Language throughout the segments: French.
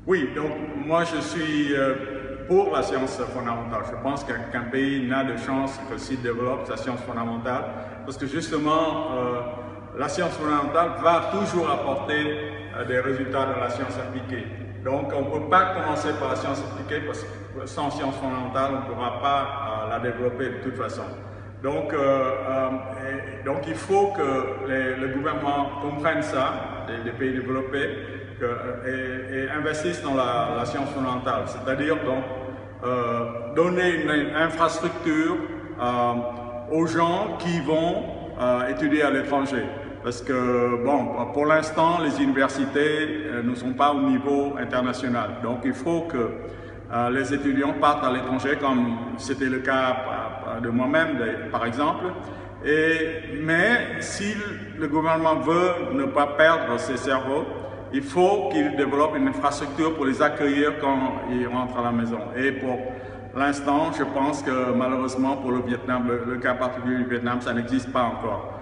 Oui, donc moi je suis pour la science fondamentale. Je pense qu'un pays n'a de chance que s'il développe sa science fondamentale, parce que justement, la science fondamentale va toujours apporter des résultats de la science appliquée. Donc on ne peut pas commencer par la science appliquée, parce que sans science fondamentale, on ne pourra pas la développer de toute façon. Donc il faut que le gouvernement comprenne ça, les pays développés, et investissent dans la science fondamentale, c'est-à-dire donc donner une infrastructure aux gens qui vont étudier à l'étranger. Parce que, bon, pour l'instant, les universités ne sont pas au niveau international. Donc, il faut que les étudiants partent à l'étranger, comme c'était le cas de moi-même, par exemple. Mais si le gouvernement veut ne pas perdre ses cerveaux, il faut qu'il développe une infrastructure pour les accueillir quand ils rentrent à la maison. Et pour l'instant, je pense que malheureusement pour le Vietnam, le cas particulier du Vietnam, ça n'existe pas encore.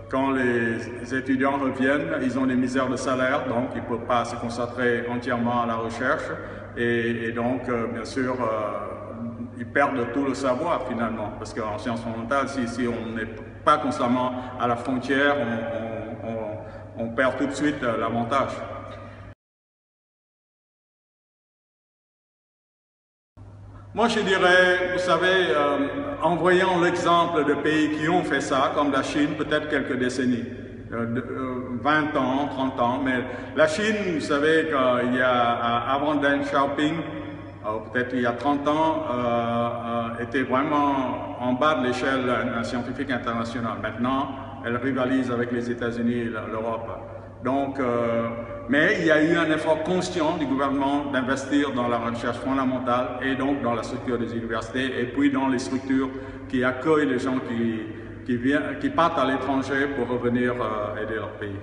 Quand les étudiants reviennent, ils ont des misères de salaire, donc ils ne peuvent pas se concentrer entièrement à la recherche. Et donc, bien sûr, ils perdent tout le savoir finalement. Parce qu'en sciences fondamentales, si on n'est pas constamment à la frontière, on perd tout de suite l'avantage. Moi, je dirais, vous savez, en voyant l'exemple de pays qui ont fait ça, comme la Chine, peut-être quelques décennies, 20 ans, 30 ans, mais la Chine, vous savez, il y a, avant Deng Xiaoping, peut-être il y a 30 ans, était vraiment en bas de l'échelle scientifique internationale. Maintenant, elle rivalise avec les États-Unis et l'Europe. Donc, mais il y a eu un effort conscient du gouvernement d'investir dans la recherche fondamentale et donc dans la structure des universités et puis dans les structures qui accueillent les gens qui partent à l'étranger pour revenir aider leur pays.